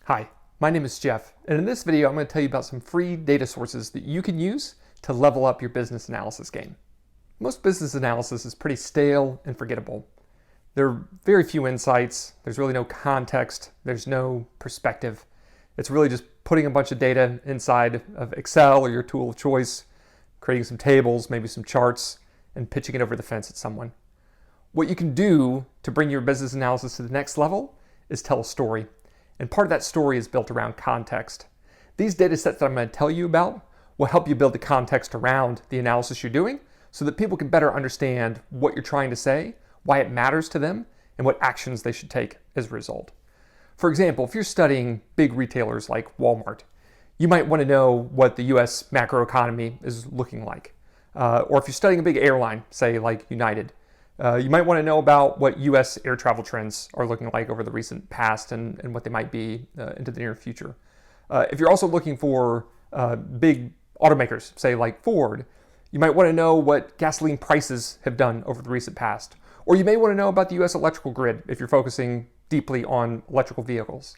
Hi, my name is Jeff, and in this video I'm going to tell you about some free data sources that you can use to level up your business analysis game. Most business analysis is pretty stale and forgettable. There are very few insights, there's really no context, there's no perspective. It's really just putting a bunch of data inside of Excel or your tool of choice, creating some tables, maybe some charts, and pitching it over the fence at someone. What you can do to bring your business analysis to the next level is tell a story. And part of that story is built around context. These data sets that I'm going to tell you about will help you build the context around the analysis you're doing so that people can better understand what you're trying to say, why it matters to them, and what actions they should take as a result. For example, if you're studying big retailers like Walmart, you might want to know what the US macroeconomy is looking like. Or if you're studying a big airline, say like United, you might want to know about what U.S. air travel trends are looking like over the recent past and what they might be into the near future. If you're also looking for big automakers, say like Ford, you might want to know what gasoline prices have done over the recent past. Or you may want to know about the U.S. electrical grid if you're focusing deeply on electrical vehicles.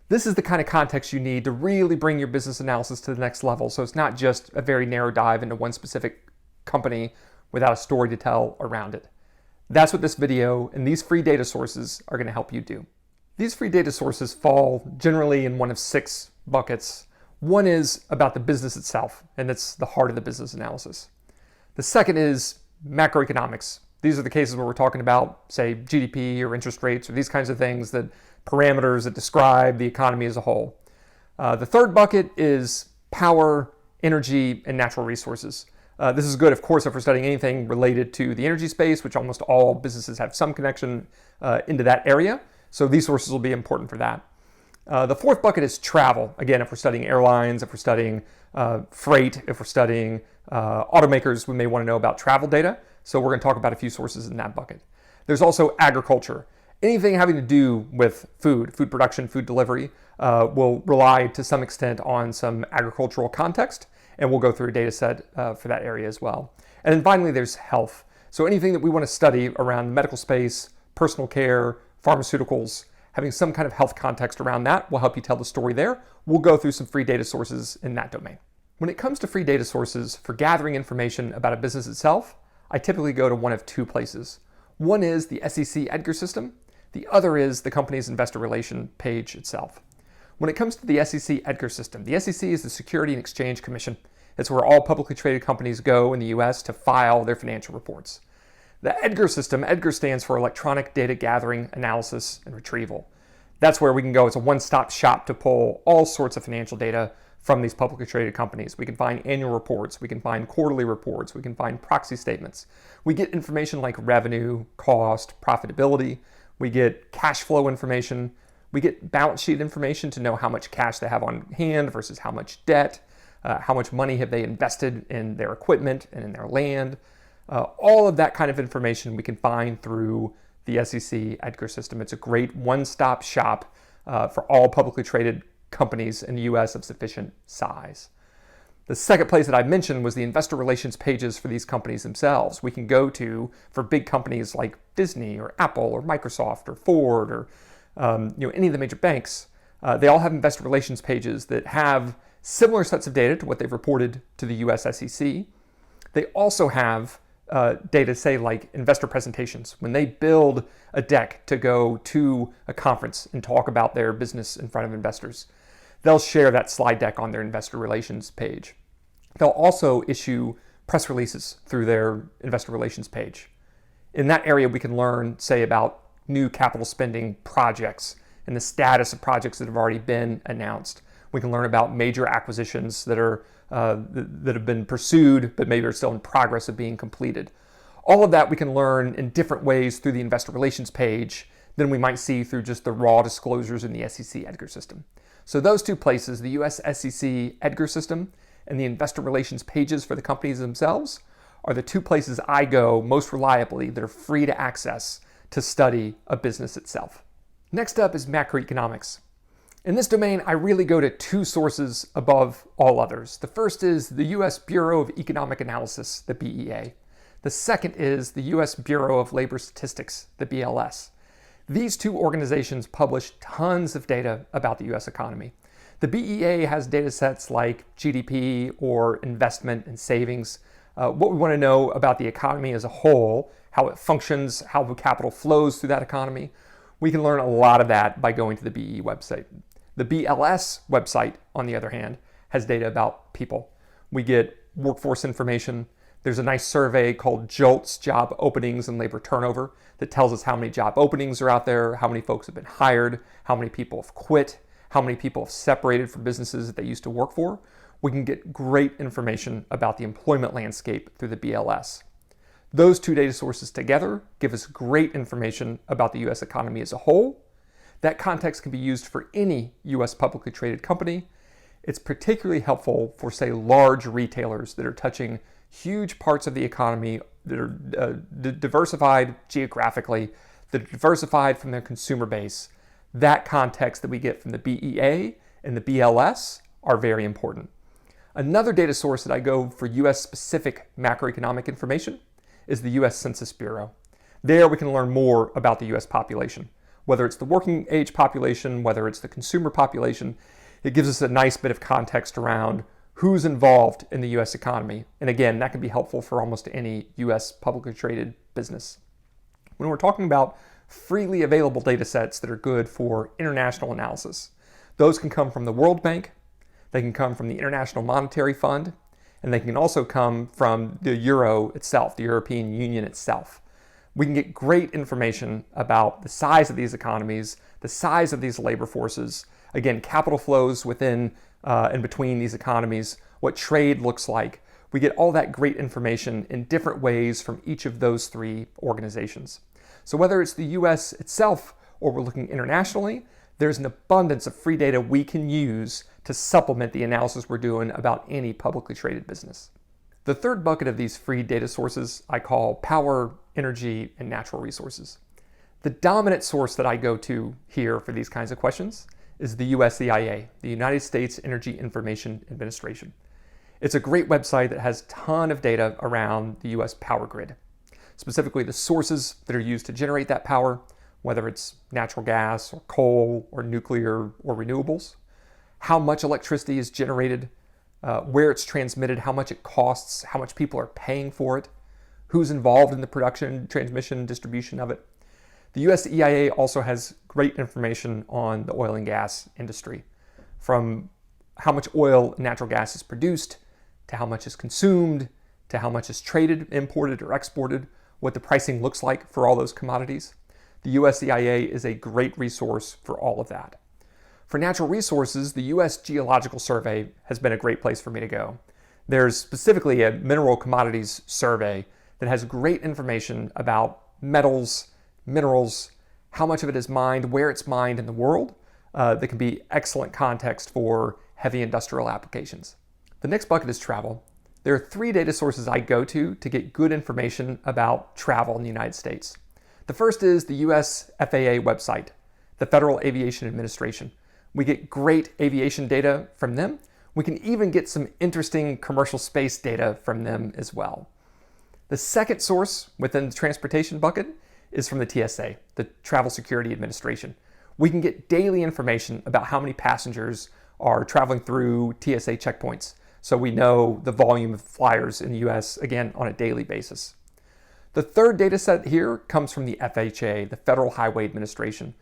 This is the kind of context you need to really bring your business analysis to the next level, so it's not just a very narrow dive into one specific company without a story to tell around it. That's what this video and these free data sources are going to help you do. These free data sources fall generally in one of 6 buckets. One is about the business itself, and it's the heart of the business analysis. The second is macroeconomics. These are the cases where we're talking about, say, GDP or interest rates or these kinds of things, that parameters that describe the economy as a whole. The third bucket is power, energy, and natural resources. This is good, of course, if we're studying anything related to the energy space, which almost all businesses have some connection into that area. So these sources will be important for that. The fourth bucket is travel. Again, if we're studying airlines, if we're studying freight, if we're studying automakers, we may want to know about travel data. So we're going to talk about a few sources in that bucket. There's also agriculture. Anything having to do with food production, food delivery, will rely to some extent on some agricultural context. And we'll go through a data set for that area as well. And then finally, there's health. So anything that we want to study around the medical space, personal care, pharmaceuticals, having some kind of health context around that will help you tell the story there. We'll go through some free data sources in that domain. When it comes to free data sources for gathering information about a business itself, I typically go to one of 2 places. One is the SEC Edgar System. The other is the company's investor relation page itself. When it comes to the SEC Edgar System, the SEC is the Security and Exchange Commission. It's where all publicly traded companies go in the US to file their financial reports. The Edgar System, Edgar stands for Electronic Data Gathering, Analysis, and Retrieval. That's where we can go. It's a one-stop shop to pull all sorts of financial data from these publicly traded companies. We can find annual reports, we can find quarterly reports, we can find proxy statements. We get information like revenue, cost, profitability. We get cash flow information. We get balance sheet information to know how much cash they have on hand versus how much debt, how much money have they invested in their equipment and in their land. All of that kind of information we can find through the SEC Edgar System. It's a great one-stop shop for all publicly traded companies in the US of sufficient size. The second place that I mentioned was the investor relations pages for these companies themselves. We can go to for big companies like Disney or Apple or Microsoft or Ford or any of the major banks. They all have investor relations pages that have similar sets of data to what they've reported to the US SEC. They also have data, say, like investor presentations. When they build a deck to go to a conference and talk about their business in front of investors, they'll share that slide deck on their investor relations page. They'll also issue press releases through their investor relations page. In that area, we can learn, say, about new capital spending projects and the status of projects that have already been announced. We can learn about major acquisitions that have been pursued but maybe are still in progress of being completed. All of that we can learn in different ways through the investor relations page than we might see through just the raw disclosures in the SEC Edgar System. So those 2 places, the US SEC Edgar System and the investor relations pages for the companies themselves, are the 2 places I go most reliably that are free to access to study a business itself. Next up is macroeconomics. In this domain, I really go to 2 sources above all others. The first is the US Bureau of Economic Analysis, the BEA. The second is the US Bureau of Labor Statistics, the BLS. These two organizations publish tons of data about the US economy. The BEA has data sets like GDP or investment and savings, what we want to know about the economy as a whole, how it functions, how the capital flows through that economy. We can learn a lot of that by going to the BEE website. The BLS website, on the other hand, has data about people. We get workforce information. There's a nice survey called JOLTS, Job Openings and Labor Turnover, that tells us how many job openings are out there, how many folks have been hired, how many people have quit, how many people have separated from businesses that they used to work for. We can get great information about the employment landscape through the BLS. Those two data sources together give us great information about the US economy as a whole. That context can be used for any US publicly traded company. It's particularly helpful for, say, large retailers that are touching huge parts of the economy that are diversified geographically, that are diversified from their consumer base. That context that we get from the BEA and the BLS are very important. Another data source that I go for US-specific macroeconomic information is the S Census Bureau. There we can learn more about the US population, whether it's the working age population, whether it's the consumer population. It gives us a nice bit of context around who's involved in the US economy. And again, that can be helpful for almost any US publicly traded business. When we're talking about freely available data sets that are good for international analysis, those can come from the World Bank, they can come from the International Monetary Fund, and they can also come from the Euro itself, the European Union itself. We can get great information about the size of these economies, the size of these labor forces, again, capital flows within and between these economies, what trade looks like. We get all that great information in different ways from each of those three organizations. So whether it's the US itself or we're looking internationally, there's an abundance of free data we can use to supplement the analysis we're doing about any publicly traded business. The third bucket of these free data sources I call power, energy, and natural resources. The dominant source that I go to here for these kinds of questions is the USEIA, the United States Energy Information Administration. It's a great website that has a ton of data around the US power grid, specifically the sources that are used to generate that power, whether it's natural gas or coal or nuclear or renewables, how much electricity is generated, where it's transmitted, how much it costs, how much people are paying for it, who's involved in the production, transmission, distribution of it. The USEIA also has great information on the oil and gas industry, from how much oil and natural gas is produced, to how much is consumed, to how much is traded, imported, or exported, what the pricing looks like for all those commodities. The USEIA is a great resource for all of that. For natural resources, the US Geological Survey has been a great place for me to go. There's specifically a mineral commodities survey that has great information about metals, minerals, how much of it is mined, where it's mined in the world. That can be excellent context for heavy industrial applications. The next bucket is travel. There are three data sources I go to get good information about travel in the United States. The first is the US FAA website, the Federal Aviation Administration. We get great aviation data from them. We can even get some interesting commercial space data from them as well. The second source within the transportation bucket is from the TSA, the Travel Security Administration. We can get daily information about how many passengers are traveling through TSA checkpoints, so we know the volume of flyers in the US, again, on a daily basis. The third data set here comes from the FHA, the Federal Highway Administration.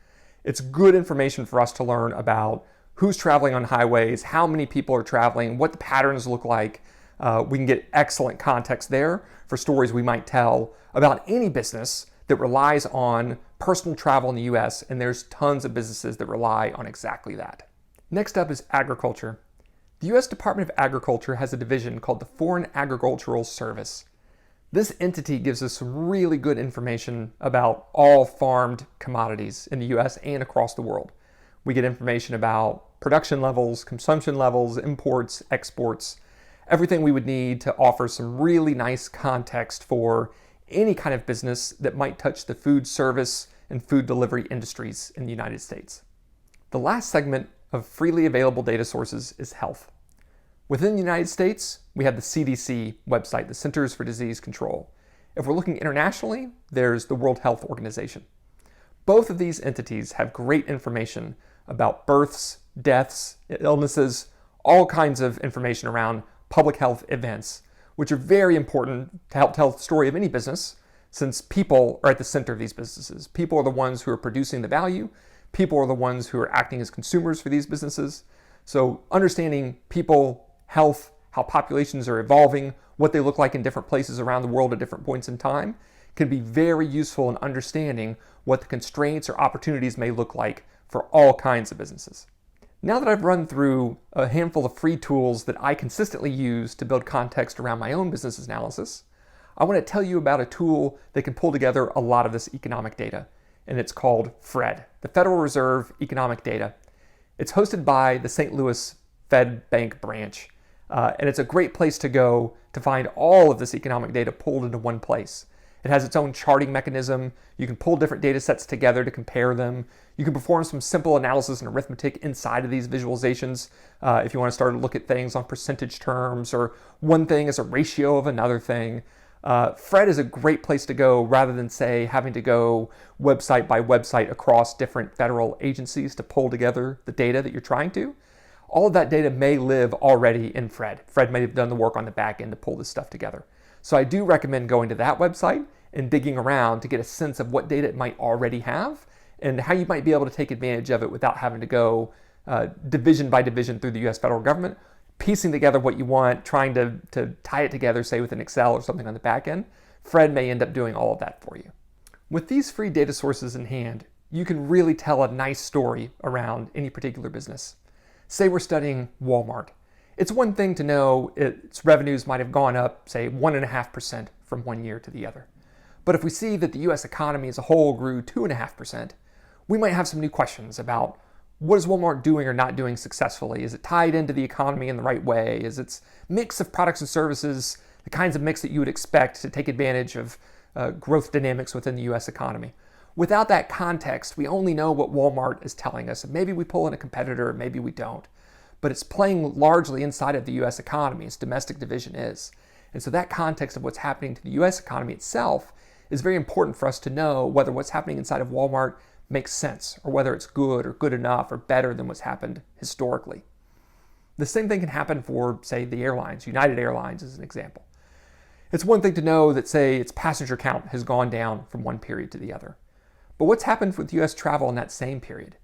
It's good information for us to learn about who's traveling on highways, how many people are traveling, what the patterns look like. We can get excellent context there for stories we might tell about any business that relies on personal travel in the US, and there's tons of businesses that rely on exactly that. Next up is agriculture. The US Department of Agriculture has a division called the Foreign Agricultural Service. This entity gives us some really good information about all farmed commodities in the US and across the world. We get information about production levels, consumption levels, imports, exports, everything we would need to offer some really nice context for any kind of business that might touch the food service and food delivery industries in the United States. The last segment of freely available data sources is health. Within the United States, we have the CDC website, the Centers for Disease Control. If we're looking internationally, there's the World Health Organization. both of these entities have great information about births, deaths, illnesses, all kinds of information around public health events, which are very important to help tell the story of any business, since people are at the center of these businesses. People are the ones who are producing the value. People are the ones who are acting as consumers for these businesses. So understanding people, health, how populations are evolving, what they look like in different places around the world at different points in time, can be very useful in understanding what the constraints or opportunities may look like for all kinds of businesses. Now that I've run through a handful of free tools that I consistently use to build context around my own business analysis, I want to tell you about a tool that can pull together a lot of this economic data, and it's called FRED, the Federal Reserve Economic Data. It's hosted by the St. Louis Fed Bank branch, and it's a great place to go to find all of this economic data pulled into one place. It has its own charting mechanism. You can pull different data sets together to compare them. You can perform some simple analysis and arithmetic inside of these visualizations if you want to start to look at things on percentage terms or one thing as a ratio of another thing. FRED is a great place to go rather than, say, having to go website by website across different federal agencies to pull together the data that you're trying to. All of that data may live already in FRED. FRED may have done the work on the back end to pull this stuff together. So I do recommend going to that website and digging around to get a sense of what data it might already have and how you might be able to take advantage of it without having to go division by division through the US federal government, piecing together what you want, trying to tie it together, say with an Excel or something on the back end. FRED may end up doing all of that for you. With these free data sources in hand, you can really tell a nice story around any particular business. Say we're studying Walmart. It's one thing to know its revenues might have gone up, say, 1.5% from one year to the other. But if we see that the US economy as a whole grew 2.5%, we might have some new questions about what is Walmart doing or not doing successfully? Is it tied into the economy in the right way? Is its mix of products and services the kinds of mix that you would expect to take advantage of growth dynamics within the US economy? Without that context, we only know what Walmart is telling us. Maybe we pull in a competitor, maybe we don't. But it's playing largely inside of the US economy, its domestic division is. And so that context of what's happening to the US economy itself is very important for us to know whether what's happening inside of Walmart makes sense, or whether it's good or good enough or better than what's happened historically. The same thing can happen for, say, the airlines. United Airlines is an example. It's one thing to know that, say, its passenger count has gone down from one period to the other. But what's happened with US travel in that same period?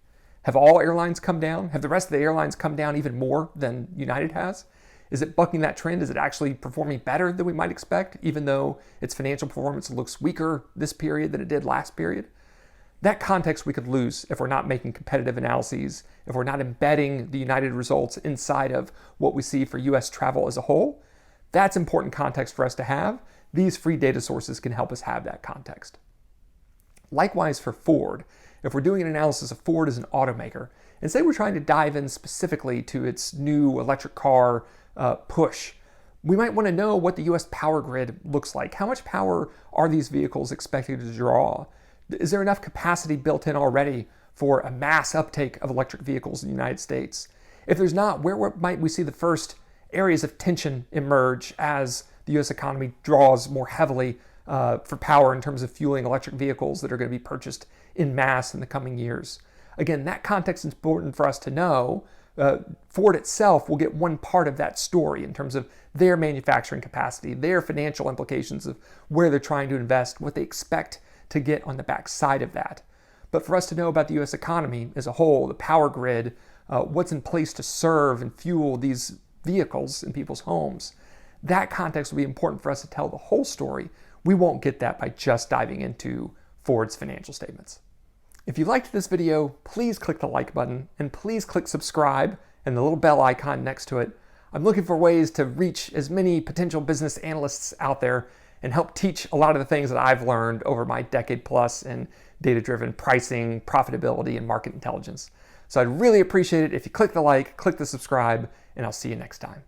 Have all airlines come down? Have the rest of the airlines come down even more than United has? Is it bucking that trend? Is it actually performing better than we might expect, even though its financial performance looks weaker this period than it did last period? That context we could lose if we're not making competitive analyses, if we're not embedding the United results inside of what we see for US travel as a whole. That's important context for us to have. These free data sources can help us have that context. Likewise for Ford, if we're doing an analysis of Ford as an automaker, and say we're trying to dive in specifically to its new electric car push, we might want to know what the US power grid looks like. How much power are these vehicles expected to draw? Is there enough capacity built in already for a mass uptake of electric vehicles in the United States? If there's not, where might we see the first areas of tension emerge as the US economy draws more heavily for power in terms of fueling electric vehicles that are going to be purchased in mass in the coming years? Again, that context is important for us to know. Ford itself will get one part of that story in terms of their manufacturing capacity, their financial implications of where they're trying to invest, what they expect to get on the back side of that. But for us to know about the US economy as a whole, the power grid, what's in place to serve and fuel these vehicles in people's homes, that context will be important for us to tell the whole story. We won't get that by just diving into Ford's financial statements. If you liked this video, please click the like button and please click subscribe and the little bell icon next to it. I'm looking for ways to reach as many potential business analysts out there and help teach a lot of the things that I've learned over my decade plus in data-driven pricing, profitability, and market intelligence. So I'd really appreciate it if you click the like, click the subscribe, and I'll see you next time.